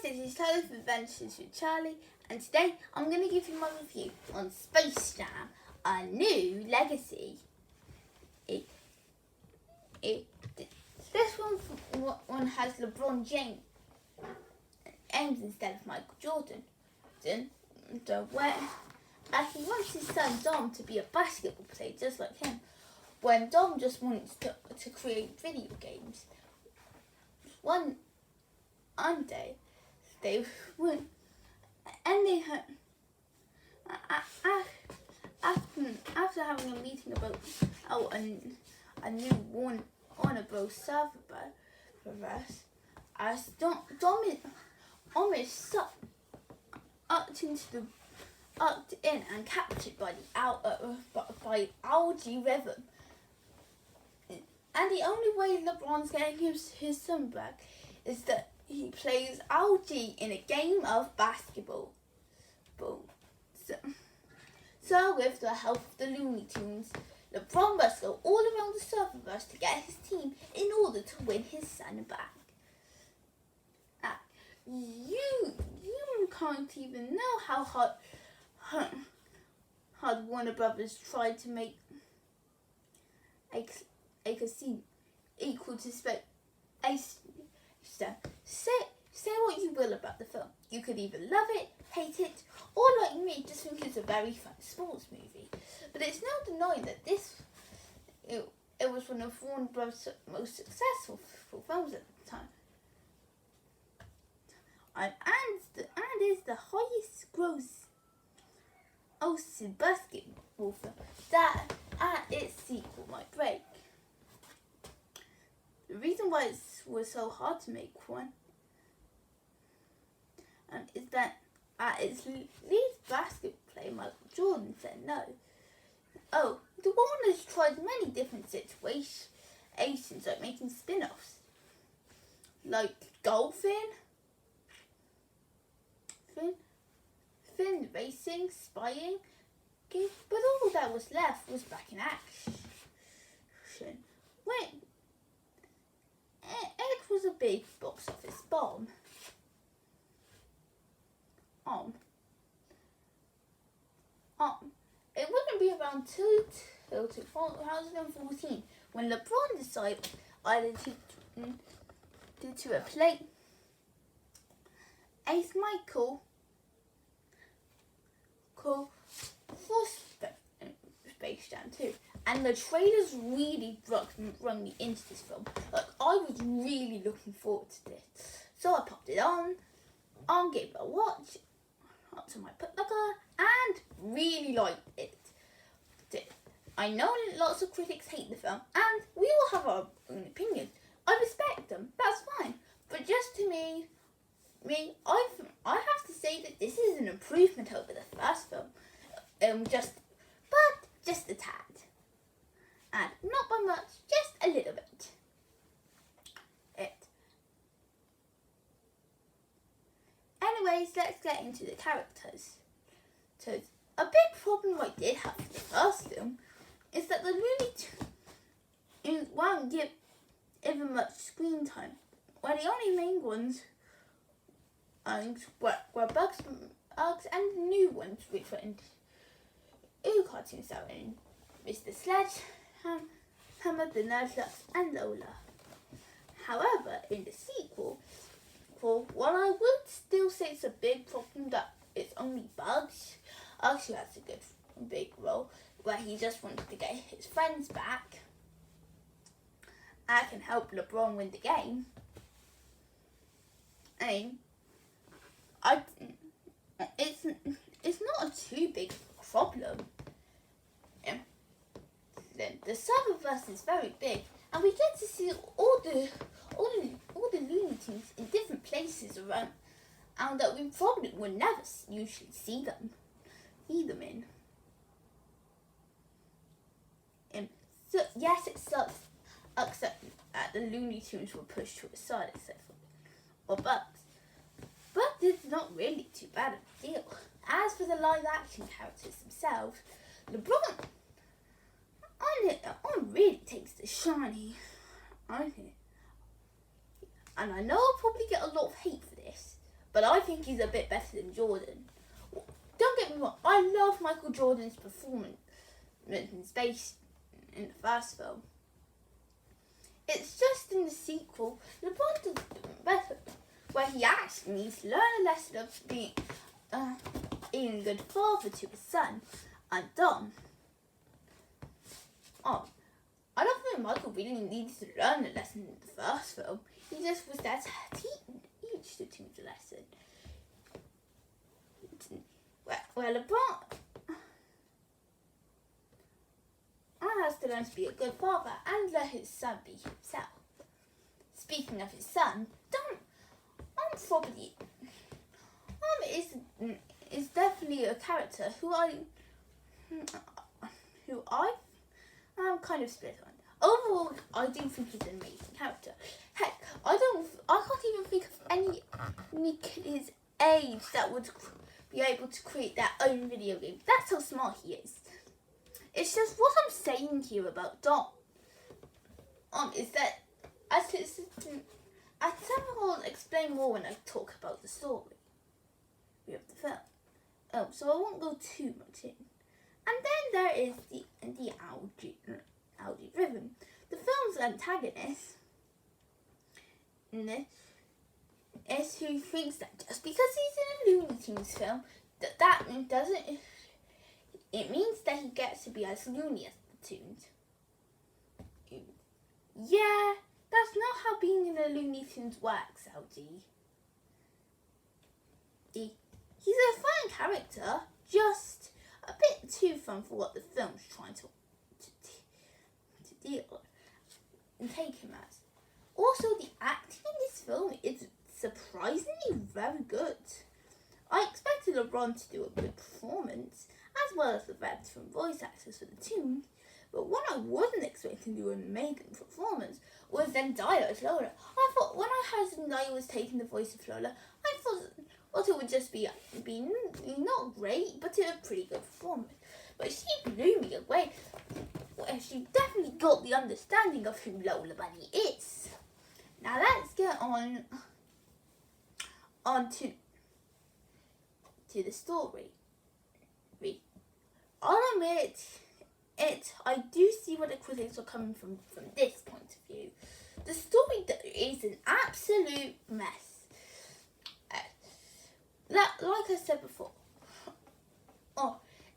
this is Charlie's Adventures with Charlie, and today I'm going to give you my review on Space Jam: A New Legacy. This one has LeBron James instead of Michael Jordan. Where he wants his son Dom to be a basketball player just like him, when Dom just wants to create video games. One day they went, and they had after having a meeting about a new Warner Bros. Serververse, as Dom is sucked in and captured by Algae Rhythm. And the only way LeBron's getting his son back is that he plays Algae in a game of basketball. So with the help of the Looney Tunes, LeBron must go all around the serververse to get his team in order to win his son back. You can't even know how hard Warner Brothers tried to make a casino equal to space. Say what you will about the film. You could either love it, hate it, or like me, just think it's a very fun sports movie. But it's no denying that it was one of Warner Bros.' most successful films at the time. And is the highest gross basketball film that its sequel might break. The reason why it was so hard to make one is that its lead basketball player, Michael Jordan, said no. Oh, the Warners tried many different situations, like making spin-offs, like golfing, fin racing, spying, but all that was left was back in action. When it was a big box office bomb. It wouldn't be around till 2014 when LeBron decided to play Ace Michael for Space Jam 2. And the trailers really run me into this film. Like, I was really looking forward to this. So I popped it on, gave it a watch, up to my putlocker, and really liked it. I know lots of critics hate the film, and we all have our own opinions. I respect them, that's fine. But just to me, I have to say that this is an improvement over the first film. Just a tad. And not by much, just a little bit. Anyways, let's get into the characters. So, a big problem I did have with the first film is that the Looney Tunes won't give even much screen time, where the only main ones were Bugs and new ones, which were in cartoons that were in Mr. Sledgehammer, the Nerdlux, and Lola. However, in the sequel, while I would still say it's a big problem that it's only Bugs, actually has a good big role where he just wanted to get his friends back. I can help LeBron win the game. It's not a too big problem. The serververse is very big, and we get to see all the Looney Tunes in different places around, and that we probably would never usually see them in. So yes, it sucks, except that the Looney Tunes were pushed to a side, except for Bugs. But it's not really too bad of a deal. As for the live action characters themselves, LeBron really takes the shiny. And I know I'll probably get a lot of hate for this, but I think he's a bit better than Jordan. Don't get me wrong, I love Michael Jordan's performance in Space in the first film. It's just in the sequel, LeBron does better, where he actually needs to learn a lesson of being a good father to his son and Dom. I don't think Michael really needs to learn a lesson in the first film. He just was there to teach the teams a lesson. Where LeBron has to learn to be a good father and let his son be himself. Speaking of his son, is definitely a character who I'm kind of split on. Overall, I do think he's an amazing character. Heck, I can't even think of any kid his age that would be able to create their own video game. That's how smart he is. It's just what I'm saying here about Dom. Is that I'll explain more when I talk about the story of the film. So I won't go too much in. And then there is the Algae Rhythm. The film's antagonist is who thinks that just because he's in a Looney Tunes film, that doesn't. It means that he gets to be as loony as the Tunes. Yeah, that's not how being in a Looney Tunes works, Algae. He's a fun character, just a bit too fun for what the film's trying to deal with and take him as. Also, the acting in this film is surprisingly very good. I expected LeBron to do a good performance, as well as the veteran voice actors for the Tunes, but what I wasn't expecting to do an amazing performance was Zendaya as Lola. I thought when I heard Zendaya was taking the voice of Lola, I thought it would just be not great, but a pretty good performance. But she blew me away. Well, she definitely got the understanding of who Lola Bunny is. Now let's get on to the story. I'll admit I do see where the critics are coming from this point of view. The story is an absolute mess. Like I said before,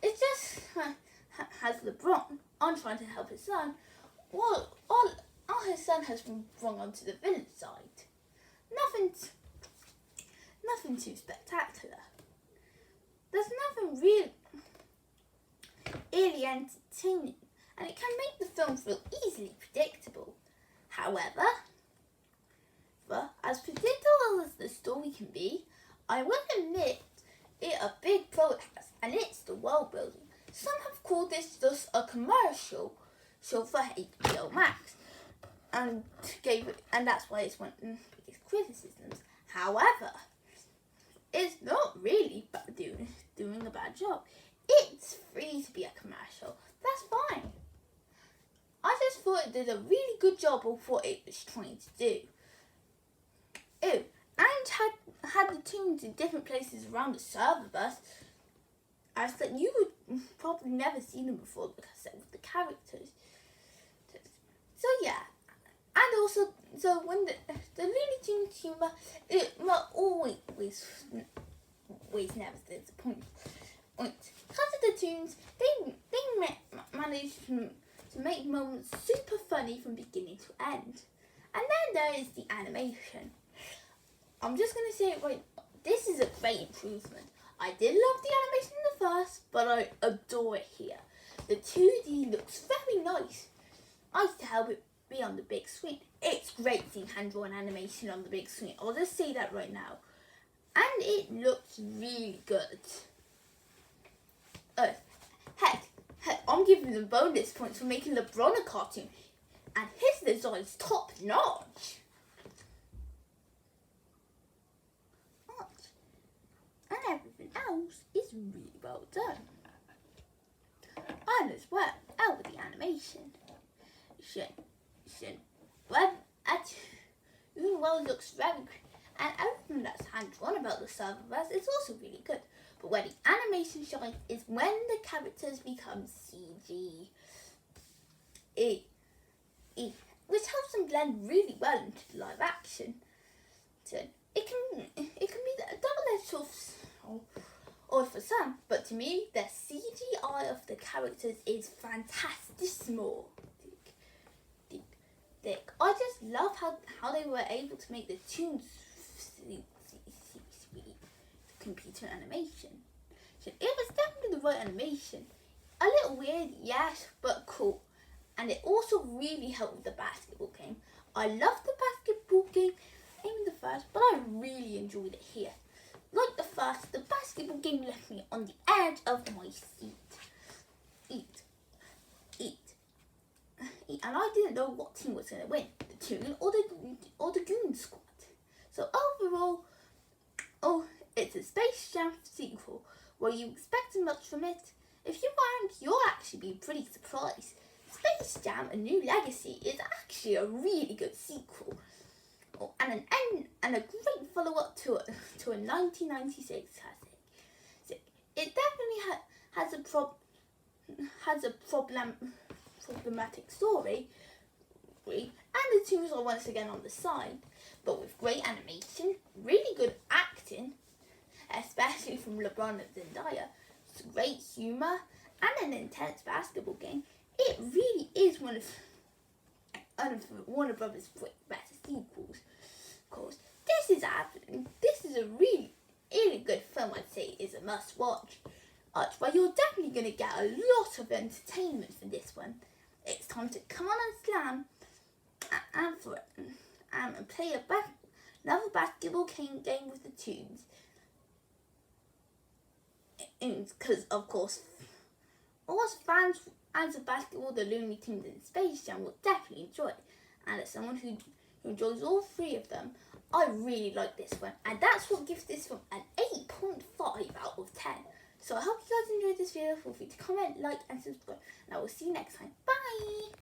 it just has LeBron on trying to help his son. Well, all his son has been brought onto the villain side. Nothing too spectacular. There's nothing really entertaining, and it can make the film feel easily predictable. However, as predictable as the story can be, I will admit it a big pro it has, and it's the world building. Some have called this just a commercial show for HBO Max, and that's why it's one of the biggest criticisms. However, it's not really doing a bad job. It's free to be a commercial. That's fine. I just thought it did a really good job of what it was trying to do. And had the tunes in different places around the server bus, as that you would probably never seen them before because of the characters. So yeah, and also when the Looney Tunes humor, it always never disappoints. Because of the tunes, they managed to make moments super funny from beginning to end. And then there is the animation. I'm just going to say it right now. This is a great improvement. I did love the animation in the first, but I adore it here. The 2D looks very nice. I used to help it be on the big screen. It's great seeing hand-drawn animation on the big screen. I'll just say that right now. And it looks really good. Heck, I'm giving them bonus points for making LeBron a cartoon. And his design's top notch. And everything else is really well done. And as well with the animation. Even though it looks very and everything that's hand-drawn about the Serververse is also really good. But where the animation shines is when the characters become CG. Which helps them blend really well into the live action. So it can be a double-edged sword or for some, but to me the CGI of the characters is fantastic. I just love how they were able to make the tunes computer animation. So it was definitely the right animation. A little weird, yes, but cool. And it also really helped with the basketball game. I loved the basketball game in the first, but I really enjoyed it here. Like the first, the basketball game left me on the edge of my seat. And I didn't know what team was going to win, the Toon or the Goon Squad. So overall, it's a Space Jam sequel. Were you expecting much from it? If you weren't, you'll actually be pretty surprised. Space Jam: A New Legacy is actually a really good sequel, and a great follow-up to a 1996 classic. So it definitely has a problematic story, and the tunes are once again on the side, but with great animation, really good acting, especially from LeBron and Zendaya, great humour, and an intense basketball game. It really is one of Warner Brothers' better sequels. Of course, this is a really good film. I'd say is a must-watch. But you're definitely going to get a lot of entertainment from this one. It's time to come on and slam and play another basketball game with the tunes. Because of course, fans of basketball, the Looney Tunes and Space Jam will definitely enjoy it. And as someone who enjoys all three of them, I really like this one. And that's what gives this one an 8.5 out of 10. So I hope you guys enjoyed this video. Feel free to comment, like and subscribe. And I will see you next time. Bye!